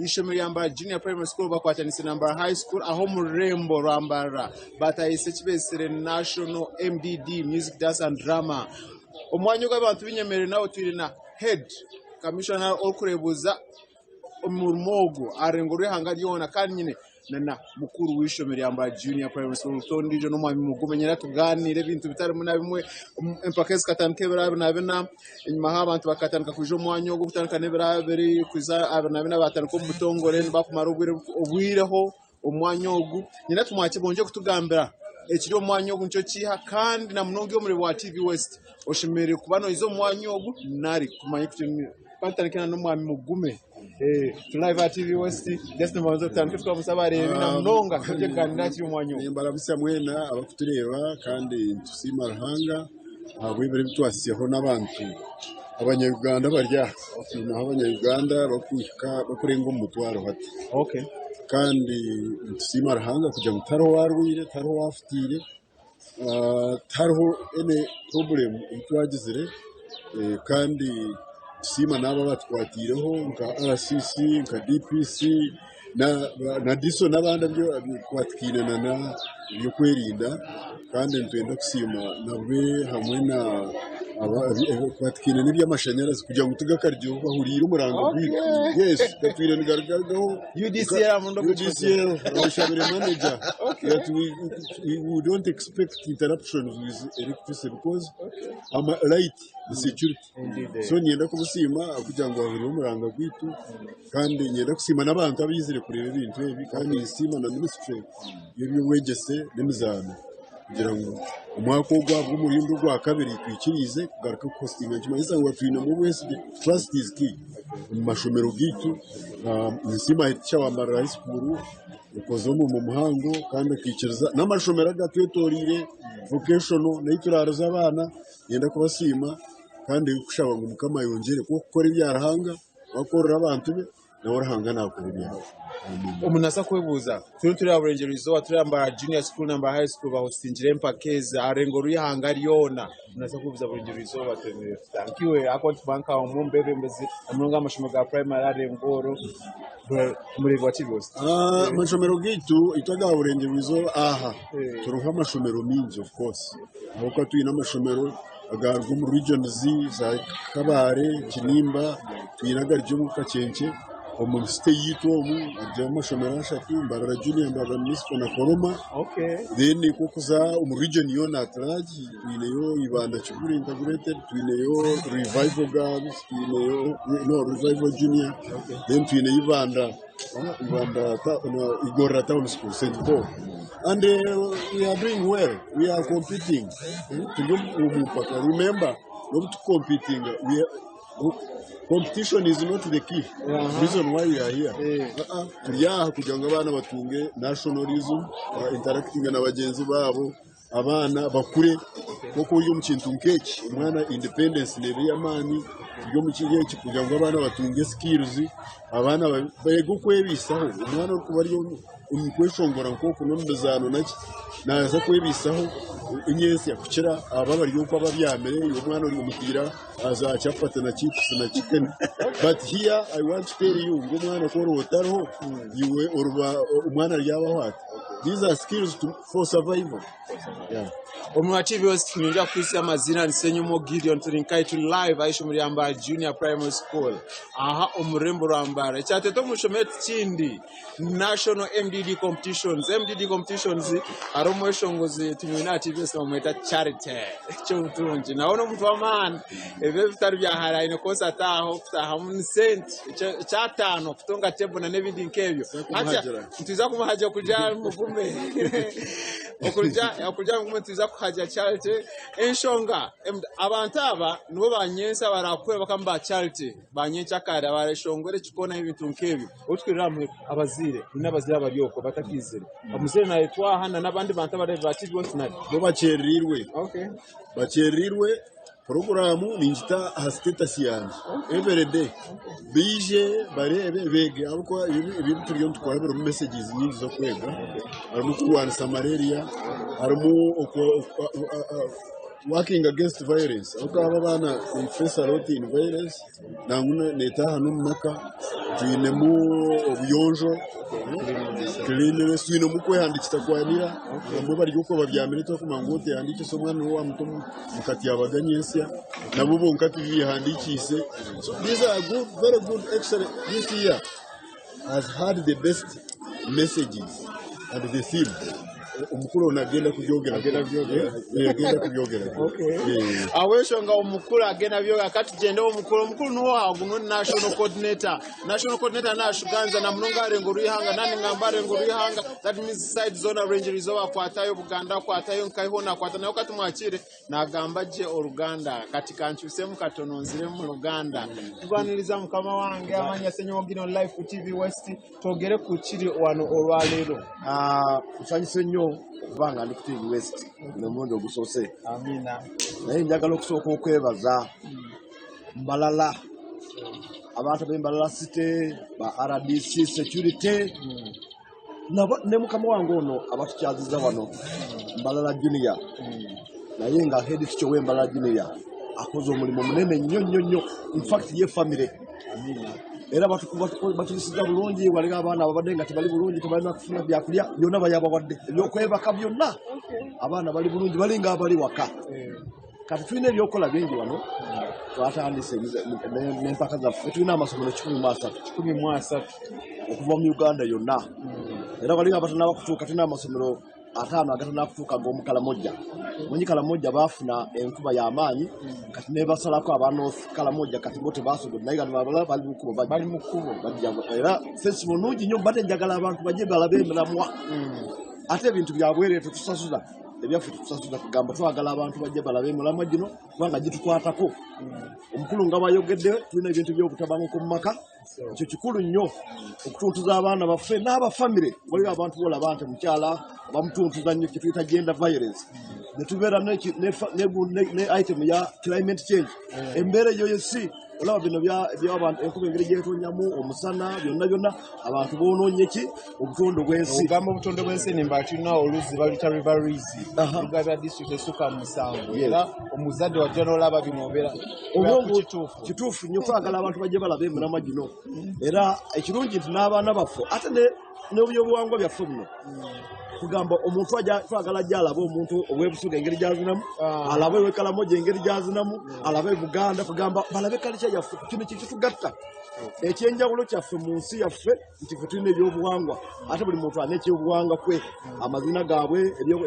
ishomero yamba junior primary school bakwatanise namba high school aho murembo rambara batayise kibesere national MDD music dance and drama omwanyo gw'abantu binyemere nawo twirina head commissioner okurebuza omurmogo arengore hanga yona kandi nyine nana mukuru w'ishomero yamba junior primary school tondijo no mwami mugumenyera tuganire ibintu bitari muna bimwe empakes katanke berabe nabena inyuma habantu bakatanka kujo mwanyo go gutanka neberabe kuza abana batanka mutongore bakumara ubwireho umwanyogu nyina tumwache bonje kutugambira ekiri omwanyogu nco kiha kandi na munongi yo muri wa TV West oshimere kubano izo mwanyogu nari kumanye kutimira batanka no mwami mugume live at TV West desne mazo tanke twa musabare na munonga kuje kanira kiri mwanyo nimbara bisa mwena abakutureba kandi tusima ruhanga abwibere bitwasiyeho nabantu abanyarwanda barya abanyarwanda bakurenga umutwaro hati okay kandi tusima ruhanga kujya mutaro warwire taro wafitire taro ene problem itwagizire kandi sima naba batwatireho nka RCC nka DPC na diso nabanda byo kwatkinana na byo kwerinda kandi ntwenda kusima nabwe hamwe na kwatkinana by'amashanyarazi kugira ngo tugakaryo bahurira umuranga bwite yes katwire nigaragaho UDCL mundo UDCL abashabire manager that we don't expect interruptions with electricity because light the security so nyenda kubusima kugira ngo bahurire umuranga bwite kandi nyenda kusima nabantu abizire kureba ibintu ebi kandi isima na ministry y'ibyo wegese n'imizano kugira ngo umwaka w'umurimbo gwa kabiri twikirize kugaruka kostinga kimaliza ngo twina mu wese trust is key mu mashomero gitu insima cyawambara high school ukozo mu muhango kandi akikiriza n'amashomero agatwetorire vocational n'ituraro z'abana yenda kubasima kandi kushaba ngo mukama yongere ko gukora ibyarahanga bakorera abantu be nawe rahanga nakora ibyawe umunasa kwebuza turi aburengero izo turamba junior school number high school bahostingire empakeza arengo ruyihanga ryona umunasa kwebuza aburengero izo batemere tankiwe account bank aho mumbebe mbezi amunga amashimo ga primary arengoro muri wa TV amashomero gitu itaga aburengero izo aha turuha amashomero mingi of course aho tuyina amashomero agarwa mu regions za Kabare Kinimba tuyinaga ryo mu Kakenke mu state yitomu ajya amashomero ashatu mbarara junior mbarara misco na Koroma okay then kukuza mu region yo na Traji tuineyo ibanda Kiguri integrated tuineyo revival girls tuineyo revival junior then tuineyo ibanda Igorra town school St. Paul and we are doing well we are competing remember not competing we are competition is not the key reason why we are here turiya kugira ngo abana batunge nationalism interacting na bagenzi babo abana bakure kuko uyu mukintu nkeki umwana independence level y'amani yo mu kigeki kugira ngo abana batunge skills abana bayego kwebisaho umwana kuba ari umukweshongora nkoko no ndazano naki naza kwebisaho inyesi yakukira ababa ari uko ababyamere uyu mwana uri umutira azacyafata na chips na chicken but here I want to tell you ngo mwana ko rotaro yiwe umwana ryabaho ati these are skills for survival Omwa TV West kinja kwisi amazina Nsenyumo Gideon turinkai tu live aisho muri yamba junior primary school aha omurembo rambara cyateto mushomete kindi national MDD competitions aromo eshongozi tumina TV West bamweta charity cyo mutunji naona mtu wa man ebe bitari bya haraine kosa taho futaha mu cent cyatano kutonga table na nebindi nkebyo acha tuza kumuhaje kuja mugume okuja mugume tuza kuhaja charity enshonga abantu aba nibo banyensa barakwe bakamba charity banyencha kare abareshongore kikona ibintu nkebyo utwiramwe abazire n'abazira baryoko batakizira amuzire na etwa hana nabandi bantu abare bakizwe sinari bo bacherirwe okay bacherirwe programu ninjita status yanjye every day bije barebe bege abuko ibintu turiyo twabera messages nyingi zo kwega arimo kuwansa malaria arimo working against violence. Aba bana they face a lot in violence. Nanguna neta hano maka tuinemu obuyonjo cleanliness tuine mukwe handikita kwanira nabo bari uko babyamire to kumangote handikise umwana wa muto mukati yabaganyesya nabo bonkati yihandikise. So these are good, very good, excellent. This year has had the best messages and the theme. Omukulu nagenda kubyogera awesho nga omukulu agenda byogera kati gende omukulu nuwo aguno national coordinator nashuganza na mnonga rengo ruihanga nani ngambare ngo ruihanga that means side zone range rizoba kwatayo Buganda kwatayo nkayihona kwatana yo kati mwakire nagamba je Oluganda kati kanchuse mukatononzire mu Luganda tugwaniriza mukama wange amanya senyo gino live TV West togere ku kiri wano olwalero kusanyise nnyo kubanga ndi ku TV West n'omundi ogusose. Amina. Naye njagala okusooka okwebaza Mbalala abantu b'Embalala City ba RDC security ne mukama wange ono abatukyaziza wano Mbalala Junior naye nga head teacher w'Embalala Junior akoze omulimu munene nnyo in fact ye family. Amina. Era batulisiza bulungi waliga abaana ababadde nga tebali bulungi tebalina kufuna byakulya byonna bayabawadde ebyokwebaka byonna abaana bali bulungi balinga abali waka. Kati tulina ebyokola bingi wano twatandise n'empaka zaffe tulina amasomero 13 okuva mu Uganda yonna era balinga abatana bakutuuka tulina amasomero 5 agatana kutuuka g'omukalamoja munyi kalamoja bafuna enkuba y'amaanyi kati ne basalako aba North kalamoja kati bote basobola naye bali bali mu kubo bajja era festival nungi nnyo bate njagala abantu bajje balabe mulamwa ate ebintu byabwere tusasula ebyaffe tusasula kugamba twagala abantu bajje balabe mulamwa gino kubanga gitukwatako omukulu nga bayogedde tulina ebintu by'obutabanguko mu maka ekyo kikulu nnyo okutuntuza abaana baffe n'abafamire waliwo abantu bolaba nti mukyala bamutuntuza nnyo kituyita gender violence netubeera ne item ya climate change embeera eyo yesi olaba bino by'abantu enkuba engeri gyetonyamu omusana byonna abantu boonoonye ki obutondo bw'ensi ogamba obutondo bw'ensi nimba tulina oluzi balita river reason biga bya district esukka mu musanvu era omuzadde wajja n'olaba bino obeera obwongo kituufu nnyo twagala abantu bajje balaba emiramwa gino era ekirungi nti n'abaana baffe ate n'ebyobuwangwa byaffe buno kugamba omuntu twagala ajja alaba omuntu ow'ebusuga engeri gyazinamu alabe ew'ekalamoja engeri gyazinamu alabe Buganda kugamba balabe kalica yaffe kino kikitugatta ekyenjawulo kyaffe mu nsi yaffe nti ffe tulina ebyobuwangwa ate buli muntu alina ekyobuwangwa kwe amazina gaabwe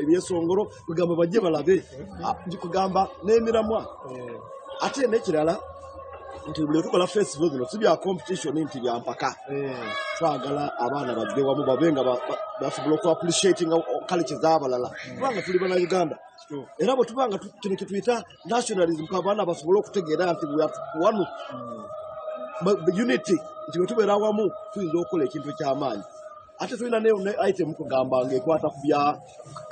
ebyesongoro kugamba bajje balabe kugamba n'emiramwa ate n'ekirala nti buli tukola festival zino si bya competition nti bya mpaka twagala abaana badde wamu babe nga basobola oku appreciating culture z'abalala kubanga tuli bana Uganda era bwe tubanga kino kituyita nationalism abaana basobola okutegeera nti wanu unity nti bwe tubeera wamu tuyinza okukola ekintu eky'amaanyi ate tulina ne item kugamba ng'ekwata ku bya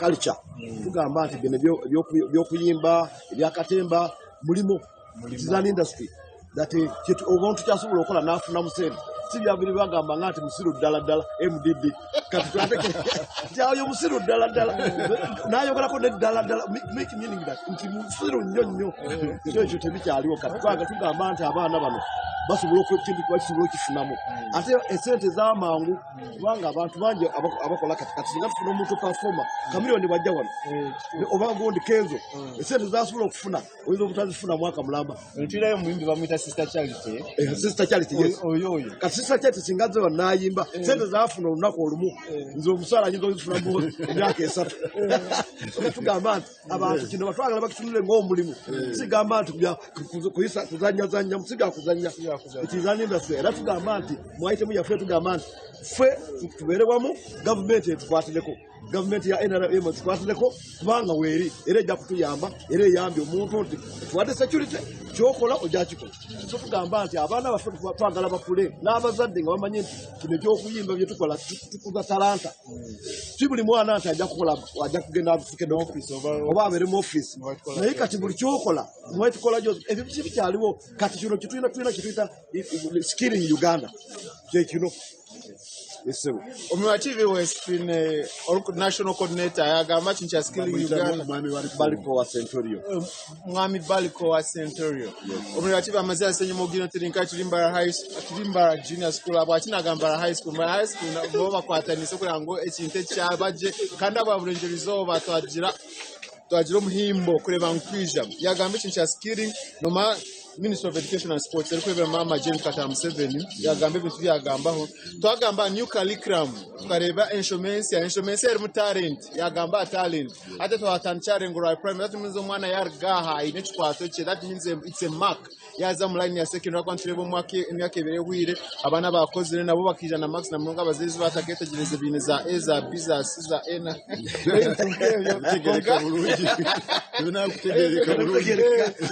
culture tugamba nti bino ebyokuyimba ebyakatemba mulimu design industry that omuntu kyasobola okukola n'afunamu sente si byabiri bagamba nga nti musiru ddala MDD kati twateke nti musiru ddala n'ayogerako n'eddala make meaning that nti musiru nnyo ekyo tebikyaliwo kati twaga tugamba nti abaana bano basobola basobola okifunamu ate esente z'amangu kubanga abantu bangi abakola kati singa tufuna omuntu performa kamiliyoni bajja wano oba gundi kenzo esente zasobola okufuna oyinza obutazifuna mwaka mulamba ntirayo muyimbi bamuyita Sister Charity Sister Charity yes oyo kati Sister Charity singa ze banayimba sente zafuna olunaku olumu nze omusaala nyinza okuzifuna mu emyaka 3 tugamba nti abantu kino batwagala bakitunule ng'omulimu sigamba nti kuzanyazanya musiga kuzanya ekizani industry era tugamba nti mwaite mu yaffe tugamba nti ffe tubeere wamu gavumenti etukwatireko gavumenti ya NRM etukwatireko kubanga weeri era ejja kutuyamba era eyambye omuntu nti tuwadde security kyokola ojja kikola so tugamba nti abaana baffe twagala bakule n'abazadde nga bamanye nti kino ekyokuyimba bye tukola tukuza talanta si buli mwana nti ajja kukola ajja kugenda afuke n'office oba abeere mu office naye kati buli kyokola mwe tukola gyo ebyo bikyaliwo kati kino kituyina kituyita skilling Uganda kye kino Esebo Omuwa TV West in national coordinator yagamba kincha skill Uganda baliko wa Centurion mwami baliko wa Centurion Omuwa TV amaze asenye mugino tirinka Kilimbara Junior School abakina gambara high school bo bakwatanise kugira ngo ekinte cyabaje kandi ababurenjerizo batwagira omuhimbo kureba nkwija yagamba kincha skilling noma Minister of Education and Sports erikwebera mama Jane Kata Museveni yagamba ebintu byagambaho twagamba new curriculum tukareba instruments eri mu talent yagamba talent ate twatandikira ngora primary that means omwana yargaha ine chikwato che that means it's a mark yaza mu line ya secondary kwa ntirebo emyaka ebere wire abana bakoze nabo bakijana max na munga bazizi bataketegereza bine za A za B za C za N Tegereka bulungi tuna kutegereka bulungi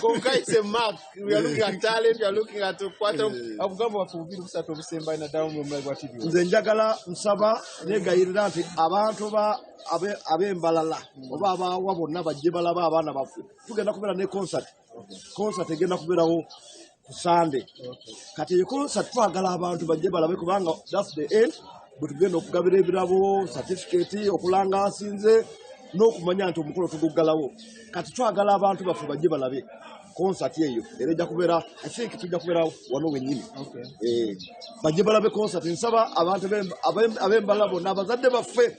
konka it's a mark. We are looking at talent, we are looking at kwata abugamba bakubira busatu obusemba na dawo mu mwe bwati byo nze njagala nsaba negayirira nti abantu abembalala oba abawa bonna bajje balaba abaana baffe tugenda kubeera ne concert egenda kubeerawo ku Sunday kati iyo concert twagala abantu bajje balabe kubanga that's the end butugenda okugabira ebirabo certificate okulanga asinze n'okumanya nti omukolo tuguggalawo kati twagala abantu baffe bajje balabe concert eyo era ejja kubeera I think tujja kubeera wano wennyini bajje balabe concert nsaba abantu abembala bonna abazadde baffe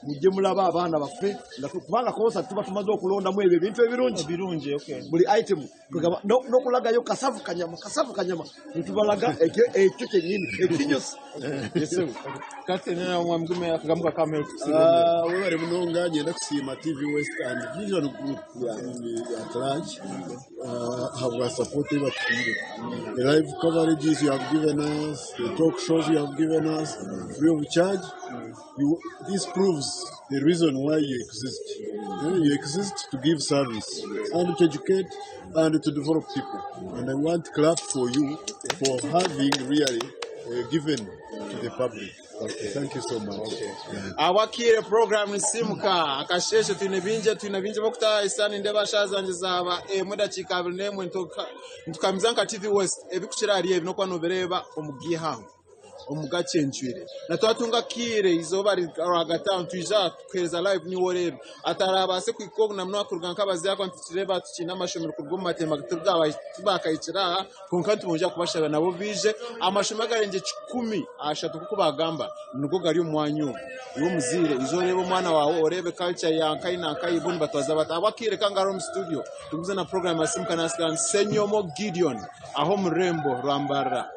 mujje mulaba abaana baffe kubanga concert tuba tumaze okulondamu ebyo ebintu ebirungi buli item n'okulagayo kasavu kanyama netubalaga ekyo kyennyini ekinyusi kati nena mwamgume akagambuka kamera webale munonga ngenda kusiima TV West and Vision Group at large have supported us. The live coverages you have given us, the talk shows you have given us, free of charge. This proves the reason why you exist. You exist to give service and to educate and to develop people. And I want to clap for you for having really given to the public. Okay. Thank you so much. Awakire program nsimuka akasheshe twine binje bokuta isani ndeba shazanje zaba muda chikabiri nemwe ntukamizanka TV West ebikushira ali ebi nokwa nobereba omugiha omugachenchwire na twatunga kire izoba ragata ntwiza kweza live ni worero atarabase kwikogna mno akurganka bazi yako ntireba tukina amashomero kurwo matema tubwa tubakayicira konkantu munja kubashaba nabo bije amashoma garenje 10 ashatu kuko bagamba nuko gari umwanyu uwo muzire izoreba umwana wawe orebe culture yankai na kai buni batwaza batabakire kangaro mu studio tuguze na program asimka na Senyomo Gideon aho murembo rwambara